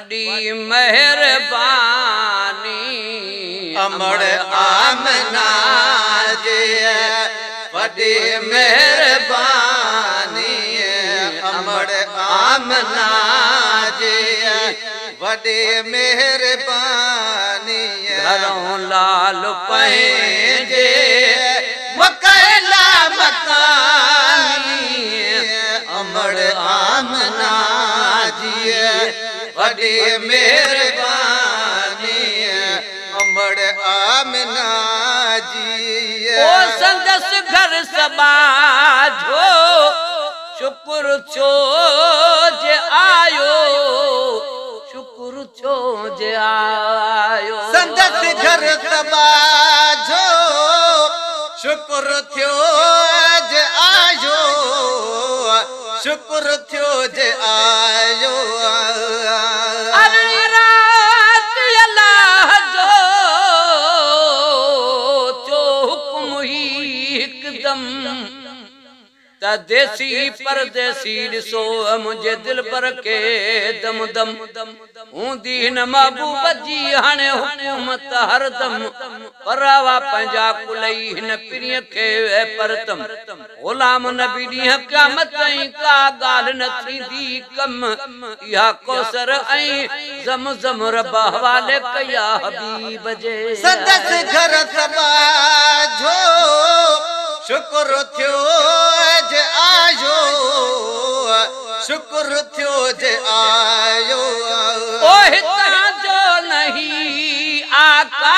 वडी मेहरबानी अमड़ आमना जे वडी मेहरबानी अमड़ आमना जे वडी मेहरबानी घरों लाल पंहिंजे मकैला मकानी अमड़ आमना जी वडी मेहरबानी अमड़ आमना जी ओ संदस घर समाजो शुक्र छो जे आयो शुक्र छो जे आयो संदस घर समाजो शुक्र थियो जे आयो शुक्र थियो जे आयो अरड़ी रात अल्लाह जो हुक्म ही हिकदम त देसी परदेसी ॾिसो मुंहिंजे दिल पर के दम दम हूंदी हिन महबूब जी हाणे हुकूमत हरदम परावा पंहिंजा कुलई हिन पिरीअ खे परतम ग़ुलाम नबी ॾींहुं क़यामत ताईं का ॻाल्हि न थींदी कम इहा कौसर ऐं ज़मज़म रब हवाले कया हबीब जे संदस घर समाजो शुक्र थियो जे आयो शुक्र थियो जे आयो ओ हितां जो नहीं आका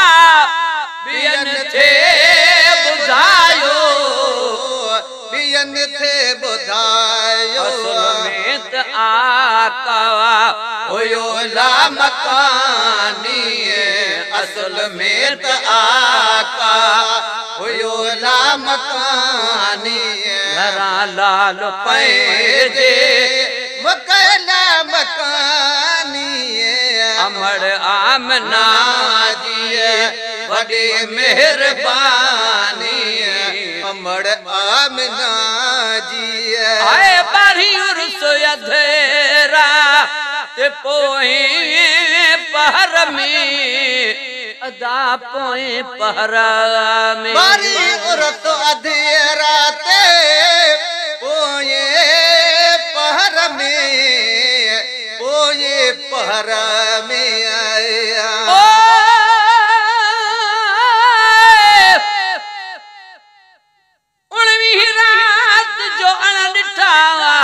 बियन थे बुधायो बियन थे बुधायो असल में त आका हुयो ला मकानी असल में त आका हुयो ला मकानी घरा लाल पंहिंजे मकैला मकानी अमड़ आमना जी वडी मेहरबानी अमड़ आमना जी आए बारी उर्स अधेरा ते पोए पहर में अदा पोए पहर में बारी उर्स अधेरा ते पोए पहर में आया उणवीह रात जो अण ॾिठा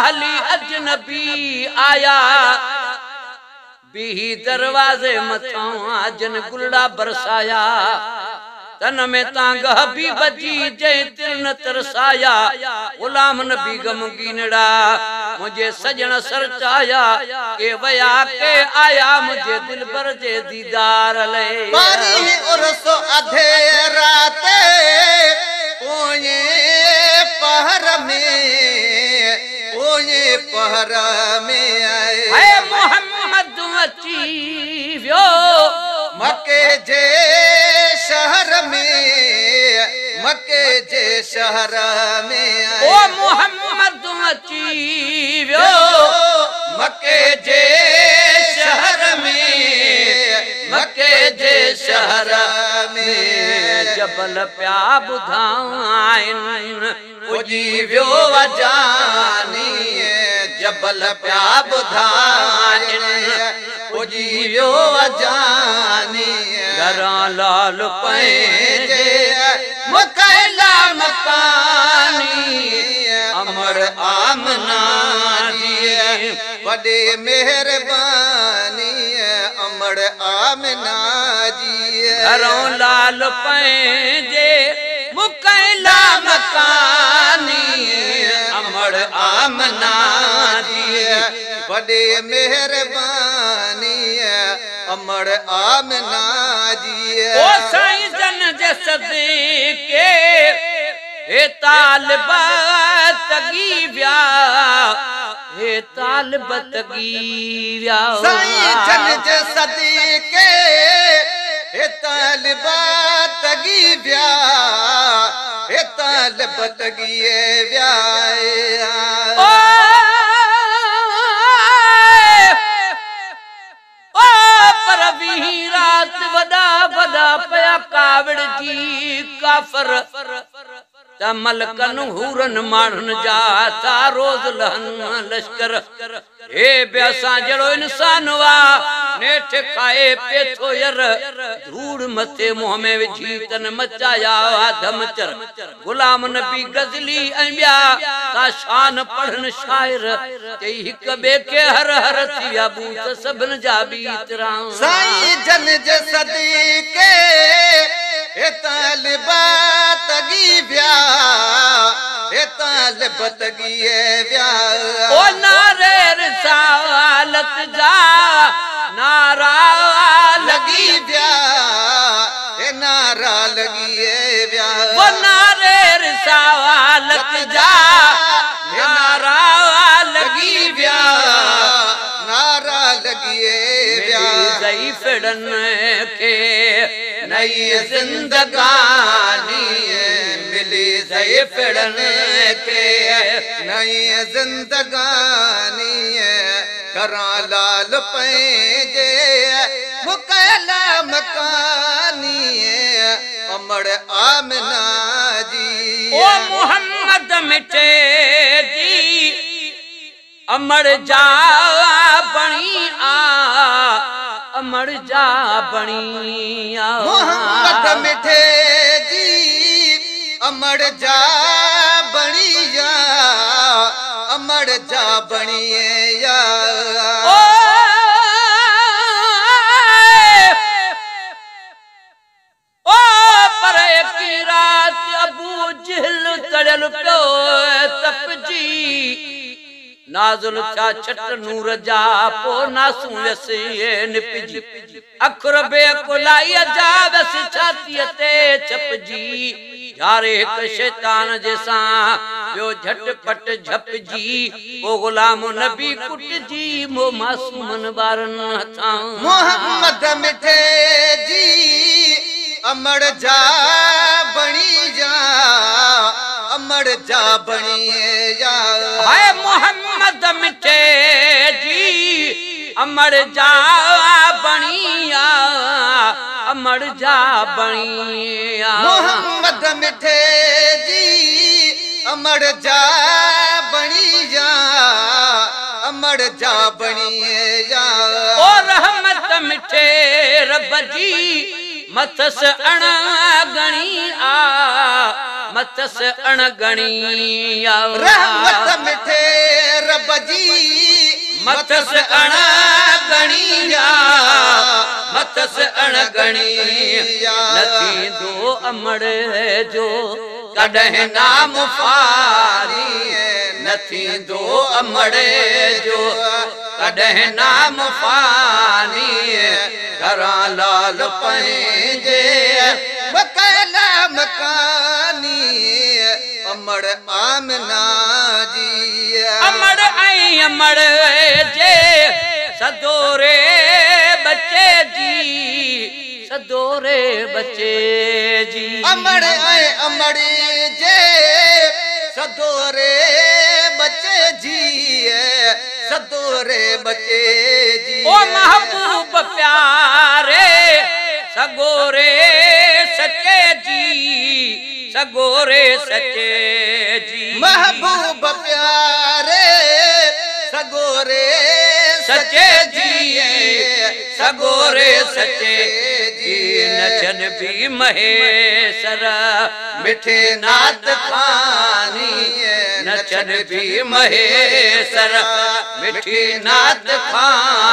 हली अजनबी आया बीही दरवाज़े मथां अजन गुलड़ा बरसाया तन में तांग हबीब जी जय तिल न तरसाया ग़ुलाम नबी गमगीनड़ा मुझे सजन सरचाया के वया के आया मुझे दिल भर जे दीदार ले बारी उर्स अधेरा ते पोए पहर में आए मोहम्मद अची वियो मके जे शहर में मके जे शहर में ओ मोहम्मद अची वियो मके जे शहर में मके जे शहर में जबल प्या ॿुधाइन उजी वियो अजानी जबल प्या ॿुधाइन उजी वियो अजानी घरां लाल पंहिंजे मकैला मकानी अमड़ आमना जी वडी मेहरबानी अमड़ आमना जी घरों लाल पंहिंजे मुकैला मकानी अमड़ आमना जी वडी मेहरबानी अमड़ आमना जी ओ साईं जन जे सदके हे तालिबा तगी व्या हे तालिबा तगी व्या साईं जन जे सदके हे तालिबा तगी व्या हे तालिबा तगी व्या कावड़ जी काफर त मलकन हूरन मानन जाता रोज लहन लश्कर हे ब्यासा जड़ो इंसान वा नेठ खाए पेथो यर धूड़ मथे मुंह में विझी तन मचाया धमचर गुलाम नबी गजली अम्बिया ता शान पढ़न शायर ते हिक बे के हर हर थिया बूत सबन जा बीतरा साईं जन जे सदके ए तालिबा तगी ब्या ए तालिबा तगी ब्या ओ नारे रिसालत जा नारा लगी ब्या ए नारा लगी ब्या वो नारे रिसालत जा नारा लगी ब्या नारा लगी ब्या जई फिरन के नई जिंदगानी मिली जई फिरन के नई जिंदगानी करा लाल पैजे मुकला मकानी अमर आमना जी ओ मोहम्मद मिटे जी अमर जा बणी आ अमर जा बणी आ मोहम्मद मिठे जी अमर जा बणिया अमर जा बणिया ओ पर की रात अबू जहल तड़ल प्यो तप जी नाजुल छा छट नूर जा पो नासू वसी निपजी अखर बे कोलाई जा वस छाती ते छपजी यारे एक शैतान जैसा यो झटपट झपजी ओ गुलाम नबी कुट जी मो मासूमन बारन था मोहम्मद मिठे जी अमर जा बणी जा अमर जा बणी जा हाय मोहम्मद मिठे जी अमर जा बणिया अमर जा बणिया मोहम्मद मिठे जी अमर जा बणिया अमर जा बणिया ओ रहमत मिठे रब जी मथस अण गणी आ मतस अणगणी आ रहमत मिठे रब जी मतस अणगणी आ मतस अणगणी नथी दो अमड़ जो कॾहिं नाम फारी नथी दो अमड़ जो कॾहिं नाम फानी घरा लाल पंहिंजे मकाना मकानी अमर आमना जी अमड़ ऐं अमड़ जे सदोरे बच्चे जी सदोरे बच्चे जी अमर ऐं अमर जे सदोरे बच्चे जी सदोरे बच्चे जी ओ महबूब प्यारे सगोरे सच्चे जी सगोरे सच्चे जी महबूब प्यारे सगोरे सच्चे जी सगोरे सच्चे जी नचन भी महेसर मिठे नात खानी नचन भी महेसर मिठी नात खानी